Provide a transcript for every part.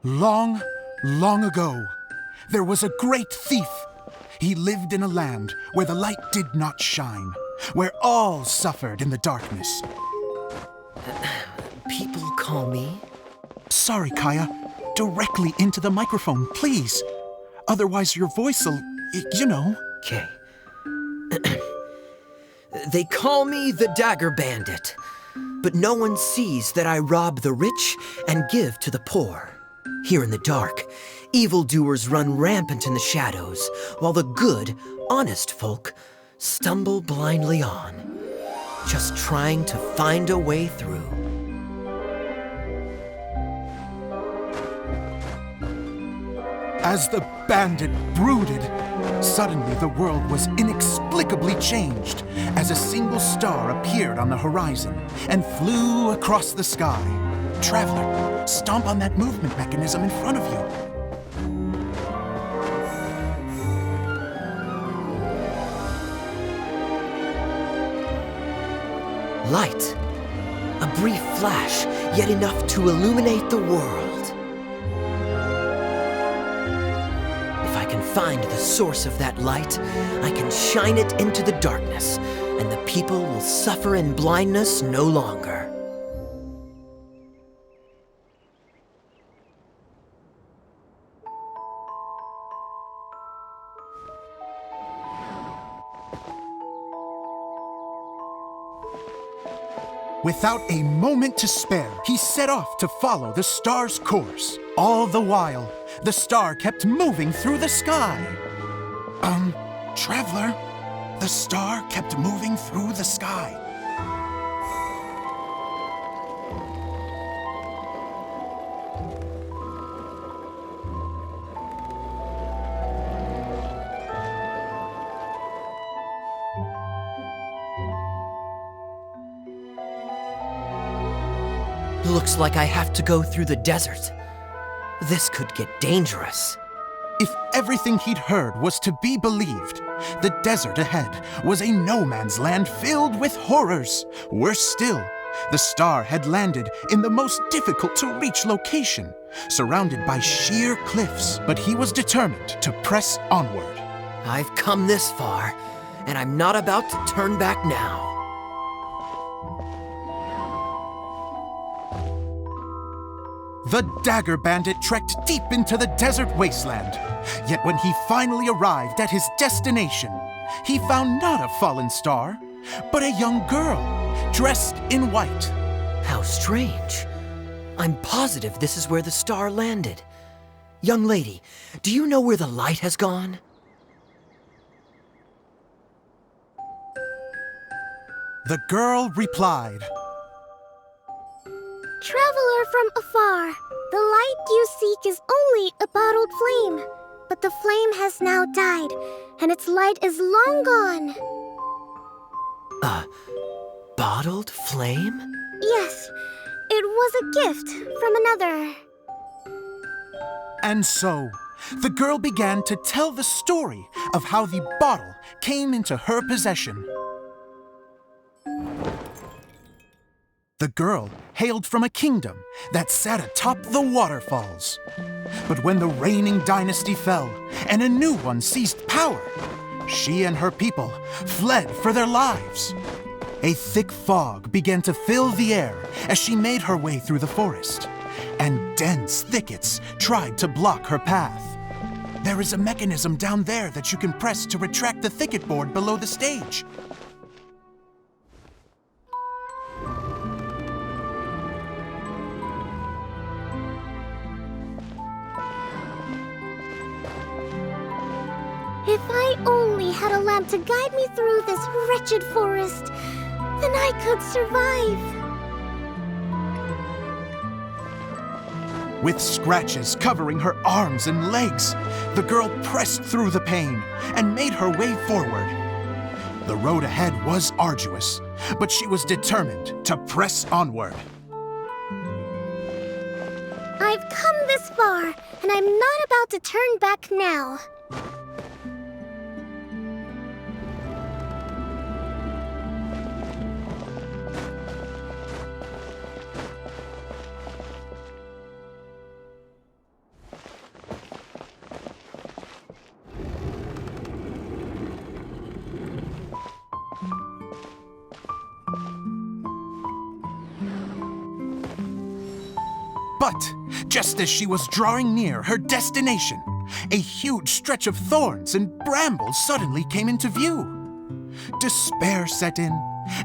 Long, long ago, there was a great thief. He lived in a land where the light did not shine, where all suffered in the darkness. People call me? Sorry, Kaya. Directly into the microphone, please. Otherwise your voice'll, you know. Okay. They call me the Dagger Bandit, but no one sees that I rob the rich and give to the poor. Here in the dark, evildoers run rampant in the shadows, while the good, honest folk stumble blindly on, just trying to find a way through. As the bandit brooded, suddenly the world was inexplicably changed as a single star appeared on the horizon and flew across the sky. Traveler, stomp on that movement mechanism in front of you. Light. A brief flash, yet enough to illuminate the world. If I can find the source of that light, I can shine it into the darkness, and the people will suffer in blindness no longer. Without a moment to spare, he set off to follow the star's course. All the while, the star kept moving through the sky. Traveler, the star kept moving through the sky. Looks like I have to go through the desert. This could get dangerous. If everything he'd heard was to be believed, the desert ahead was a no-man's land filled with horrors. Worse still, the star had landed in the most difficult-to-reach location, surrounded by sheer cliffs. But he was determined to press onward. I've come this far, and I'm not about to turn back now. The Dagger Bandit trekked deep into the desert wasteland. Yet when he finally arrived at his destination, he found not a fallen star, but a young girl, dressed in white. How strange. I'm positive this is where the star landed. Young lady, do you know where the light has gone? The girl replied, Traveler from afar, the light you seek is only a bottled flame. But the flame has now died, and its light is long gone. A bottled flame? Yes, it was a gift from another. And so, the girl began to tell the story of how the bottle came into her possession. The girl hailed from a kingdom that sat atop the waterfalls. But when the reigning dynasty fell and a new one seized power, she and her people fled for their lives. A thick fog began to fill the air as she made her way through the forest, and dense thickets tried to block her path. There is a mechanism down there that you can press to retract the thicket board below the stage. If I only had a lamp to guide me through this wretched forest, then I could survive. With scratches covering her arms and legs, the girl pressed through the pain and made her way forward. The road ahead was arduous, but she was determined to press onward. I've come this far, and I'm not about to turn back now. But just as she was drawing near her destination, a huge stretch of thorns and brambles suddenly came into view. Despair set in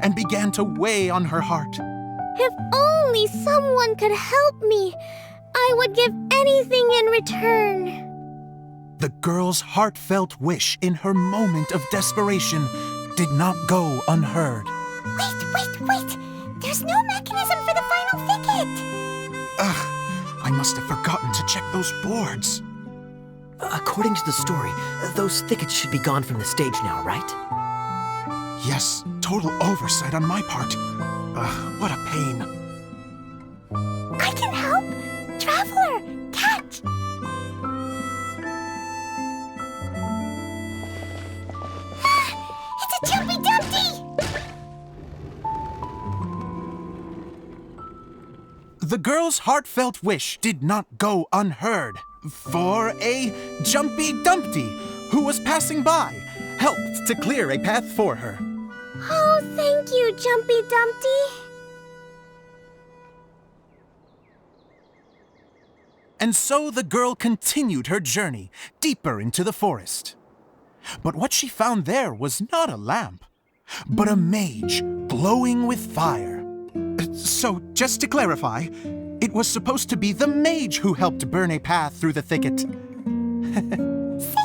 and began to weigh on her heart. If only someone could help me, I would give anything in return. The girl's heartfelt wish in her moment of desperation did not go unheard. Wait! There's no mechanism for the final thicket! I must have forgotten to check those boards. According to the story, those thickets should be gone from the stage now, right? Yes, total oversight on my part. What a pain. I can help! Traveler, catch! It's a Jumpy Dumpty! The girl's heartfelt wish did not go unheard, for a Jumpy Dumpty, who was passing by, helped to clear a path for her. Oh, thank you, Jumpy Dumpty. And so the girl continued her journey deeper into the forest. But what she found there was not a lamp, but a mage glowing with fire. So, just to clarify, it was supposed to be the mage who helped burn a path through the thicket. Save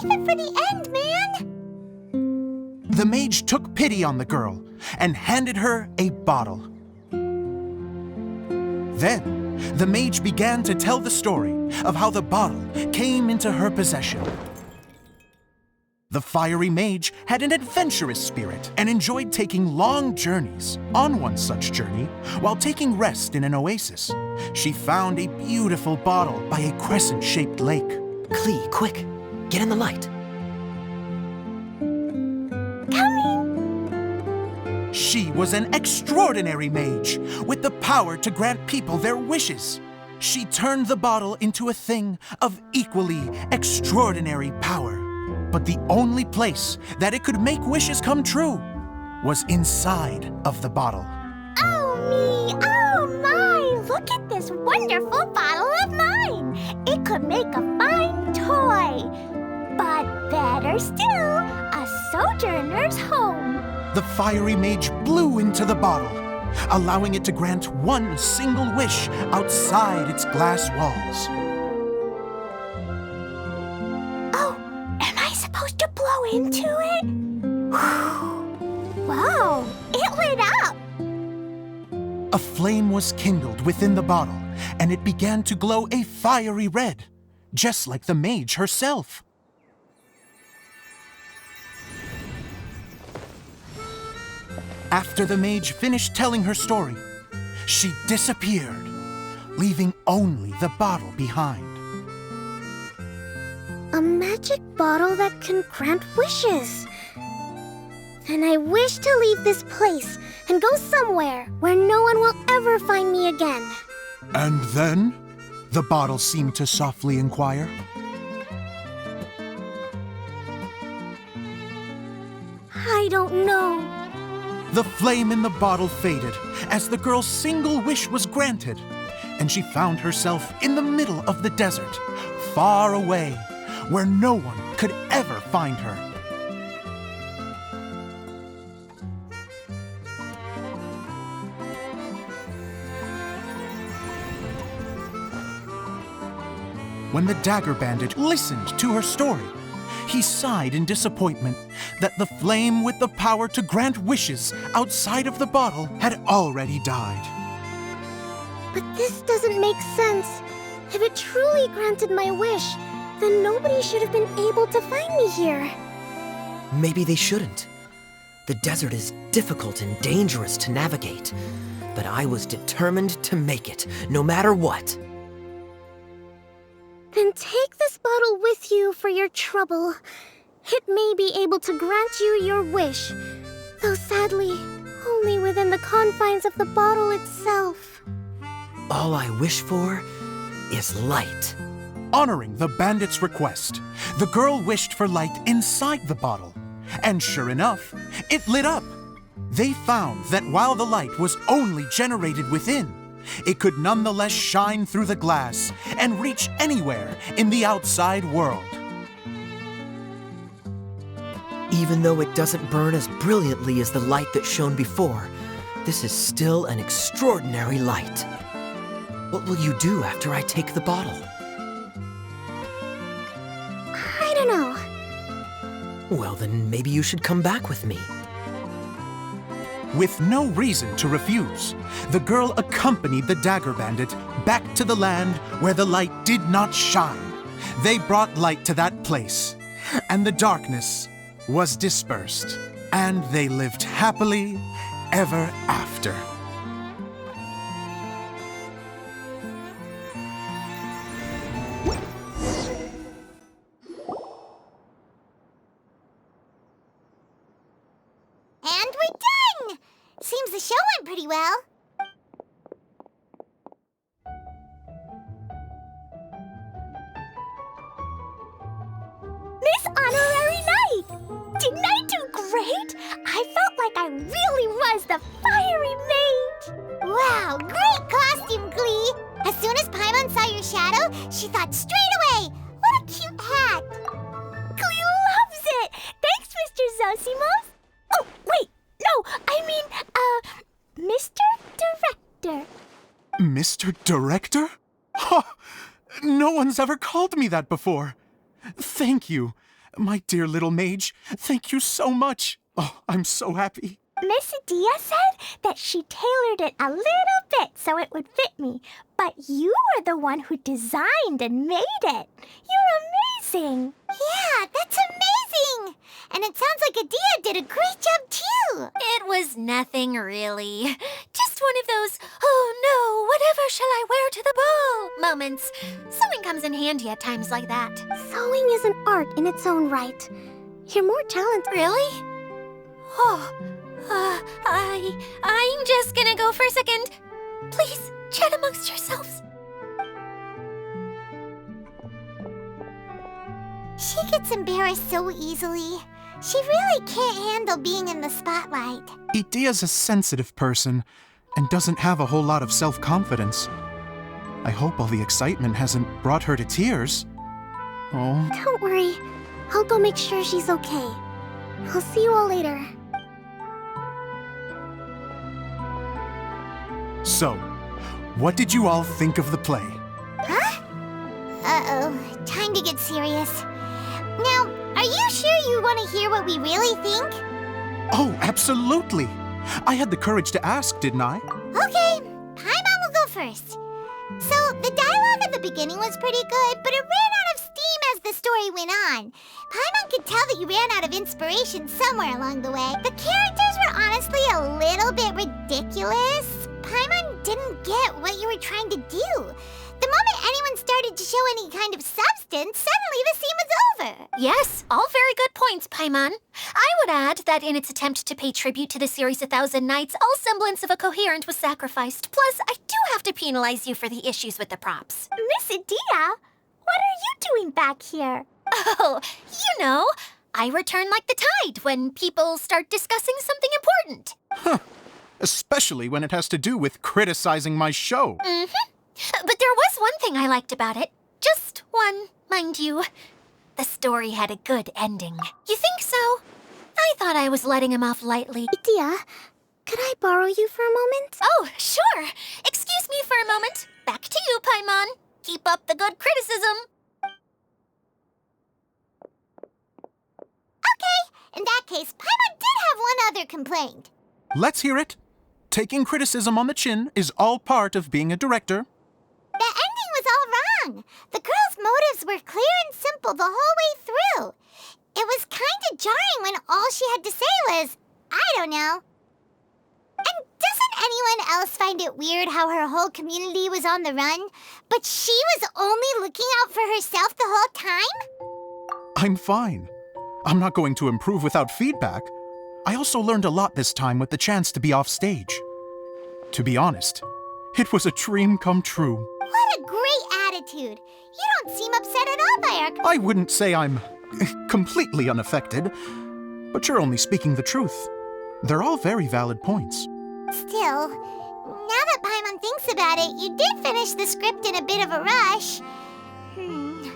it for the end, man! The mage took pity on the girl and handed her a bottle. Then, the mage began to tell the story of how the bottle came into her possession. The fiery mage had an adventurous spirit and enjoyed taking long journeys. On one such journey, while taking rest in an oasis, she found a beautiful bottle by a crescent-shaped lake. Klee, quick, get in the light. She was an extraordinary mage with the power to grant people their wishes. She turned the bottle into a thing of equally extraordinary power. But the only place that it could make wishes come true was inside of the bottle. Oh me, oh my! Look at this wonderful bottle of mine! It could make a fine toy. But better still, a sojourner's home. The fiery mage blew into the bottle, allowing it to grant one single wish outside its glass walls. Oh, am I supposed to blow into it? Wow, it lit up! A flame was kindled within the bottle, and it began to glow a fiery red, just like the mage herself. After the mage finished telling her story, she disappeared, leaving only the bottle behind. A magic bottle that can grant wishes. And I wish to leave this place and go somewhere where no one will ever find me again. And then? The bottle seemed to softly inquire. I don't know. The flame in the bottle faded as the girl's single wish was granted, and she found herself in the middle of the desert, far away, where no one could ever find her. When the Dagger Bandit listened to her story, he sighed in disappointment that the flame with the power to grant wishes outside of the bottle had already died. But this doesn't make sense. If it truly granted my wish, then nobody should have been able to find me here. Maybe they shouldn't. The desert is difficult and dangerous to navigate, but I was determined to make it, no matter what. Then take this bottle with you for your trouble. It may be able to grant you your wish, though sadly, only within the confines of the bottle itself. All I wish for is light. Honoring the bandit's request, the girl wished for light inside the bottle, and sure enough, it lit up. They found that while the light was only generated within, it could nonetheless shine through the glass and reach anywhere in the outside world. Even though it doesn't burn as brilliantly as the light that shone before, this is still an extraordinary light. What will you do after I take the bottle? I don't know. Well, then maybe you should come back with me. With no reason to refuse, the girl accompanied the Dagger Bandit back to the land where the light did not shine. They brought light to that place, and the darkness was dispersed, and they lived happily ever after. And we're done! Seems the show went pretty well. Miss Honorary Knight! Didn't I do great? I felt like I really was the fiery mage! Wow, great costume, Glee! As soon as Paimon saw your shadow, she thought straight away, what a cute hat! Glee loves it! Thanks, Mr. Zosimos! Oh, wait! No, I mean, Mr. Director. Mr. Director? Ha! No one's ever called me that before. Thank you, my dear little mage. Thank you so much. Oh, I'm so happy. Miss Adia said that she tailored it a little bit so it would fit me, but you were the one who designed and made it. You're amazing. Yeah, that's amazing. And it sounds like Adia did a great job too. It was nothing really. Just one of those, oh no, whatever shall I wear to the ball moments. Sewing comes in handy at times like that. Sewing is an art in its own right. You're more talented. Really? Oh, I'm just gonna go for a second. Please, chat amongst yourselves. She gets embarrassed so easily. She really can't handle being in the spotlight. Idia's a sensitive person and doesn't have a whole lot of self-confidence. I hope all the excitement hasn't brought her to tears. Oh. Don't worry. I'll go make sure she's okay. I'll see you all later. So, what did you all think of the play? Huh? Uh-oh. Time to get serious. Now, are you sure you want to hear what we really think? Oh, absolutely. I had the courage to ask, didn't I? Okay, Paimon will go first. So, the dialogue at the beginning was pretty good, but it ran out of steam as the story went on. Paimon could tell that you ran out of inspiration somewhere along the way. The characters were honestly a little bit ridiculous. Paimon didn't get what you were trying to do. The moment anyone started to show any kind of substance, suddenly the scene was over. Yes, all very good points, Paimon. I would add that in its attempt to pay tribute to the series 1,000 Nights, all semblance of a coherent was sacrificed. Plus, I do have to penalize you for the issues with the props. Miss Adia, what are you doing back here? Oh, you know, I return like the tide when people start discussing something important. Huh. Especially when it has to do with criticizing my show. Mm-hmm. But there was one thing I liked about it. Just one, mind you. The story had a good ending. You think so? I thought I was letting him off lightly. Adia, could I borrow you for a moment? Oh, sure. Excuse me for a moment. Back to you, Paimon. Keep up the good criticism. Okay, in that case, Paimon did have one other complaint. Let's hear it. Taking criticism on the chin is all part of being a director. The ending was all wrong. The girl's motives were clear and simple the whole way through. It was kind of jarring when all she had to say was, I don't know. And doesn't anyone else find it weird how her whole community was on the run, but she was only looking out for herself the whole time? I'm fine. I'm not going to improve without feedback. I also learned a lot this time with the chance to be off stage. To be honest, it was a dream come true. What a great attitude. You don't seem upset at all by our... I wouldn't say I'm completely unaffected, but you're only speaking the truth. They're all very valid points. Still, now that everyone thinks about it, you did finish the script in a bit of a rush. Maybe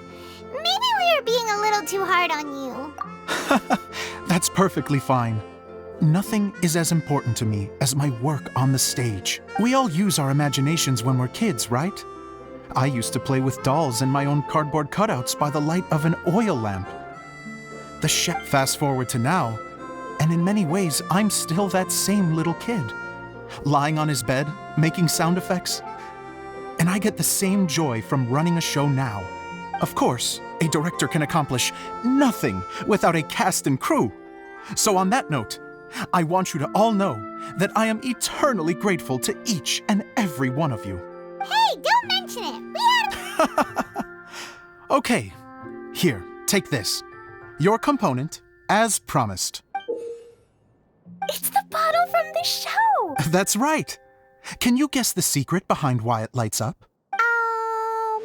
we were being a little too hard on you. That's perfectly fine. Nothing is as important to me as my work on the stage. We all use our imaginations when we're kids, right? I used to play with dolls and my own cardboard cutouts by the light of an oil lamp. Fast forward to now, and in many ways, I'm still that same little kid, lying on his bed, making sound effects. And I get the same joy from running a show now. Of course, a director can accomplish nothing without a cast and crew. So on that note, I want you to all know that I am eternally grateful to each and every one of you. Hey, don't mention it. We had Okay, here, take this. Your component, as promised. It's the bottle from the show. That's right. Can you guess the secret behind why it lights up? Oh,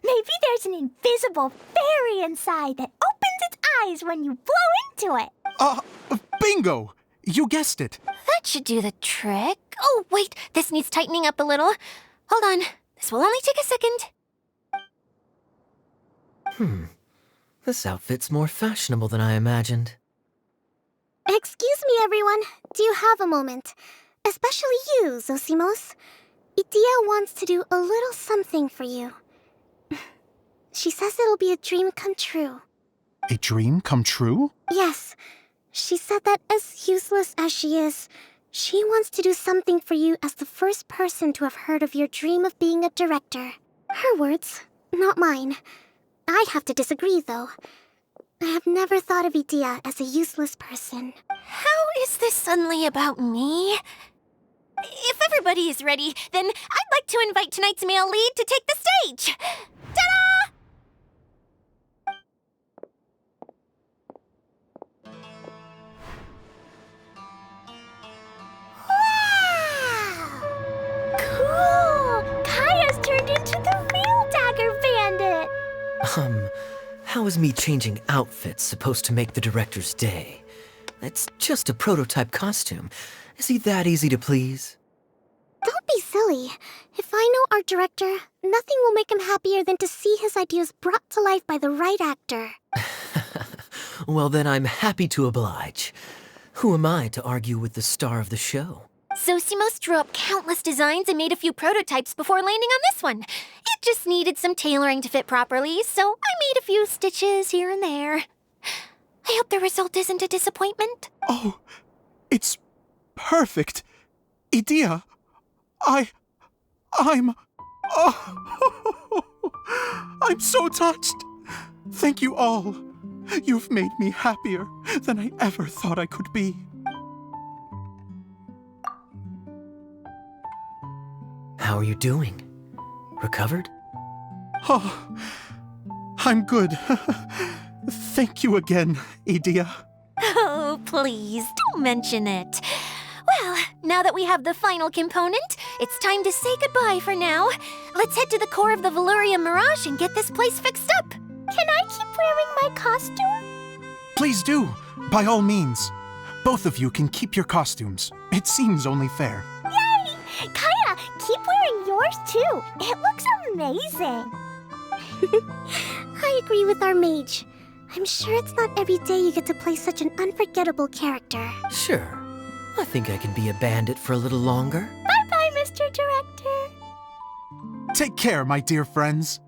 maybe there's an invisible fairy inside that opens its eyes when you blow into it. Bingo! You guessed it. That should do the trick. Oh, wait, this needs tightening up a little. Hold on, this will only take a second. This outfit's more fashionable than I imagined. Excuse me, everyone. Do you have a moment? Especially you, Zosimos. Idia wants to do a little something for you. She says it'll be a dream come true. A dream come true? Yes. She said that as useless as she is, she wants to do something for you as the first person to have heard of your dream of being a director. Her words, not mine. I'd have to disagree, though. I have never thought of Idia as a useless person. How is this suddenly about me? If everybody is ready, then I'd like to invite tonight's male lead to take the stage. Ta-da! Cool! Kaya's turned into the real Dagger Bandit. How is me changing outfits supposed to make the director's day? It's just a prototype costume. Is he that easy to please? Don't be silly. If I know our director, nothing will make him happier than to see his ideas brought to life by the right actor. Well, then I'm happy to oblige. Who am I to argue with the star of the show? Zosimos drew up countless designs and made a few prototypes before landing on this one. It just needed some tailoring to fit properly, so I made a few stitches here and there. I hope the result isn't a disappointment. Oh, it's perfect. Idia, I'm so touched. Thank you all. You've made me happier than I ever thought I could be. How are you doing? Recovered? Oh, I'm good. Thank you again, Idia. Oh, please, don't mention it. Well, now that we have the final component, it's time to say goodbye for now. Let's head to the core of the Veluria Mirage and get this place fixed up. Can I keep wearing my costume? Please do, by all means. Both of you can keep your costumes. It seems only fair. Yay! Kaya, keep wearing yours too. It looks amazing. I agree with our mage. I'm sure it's not every day you get to play such an unforgettable character. Sure. I think I can be a bandit for a little longer. Bye-bye, Mr. Director. Take care, my dear friends.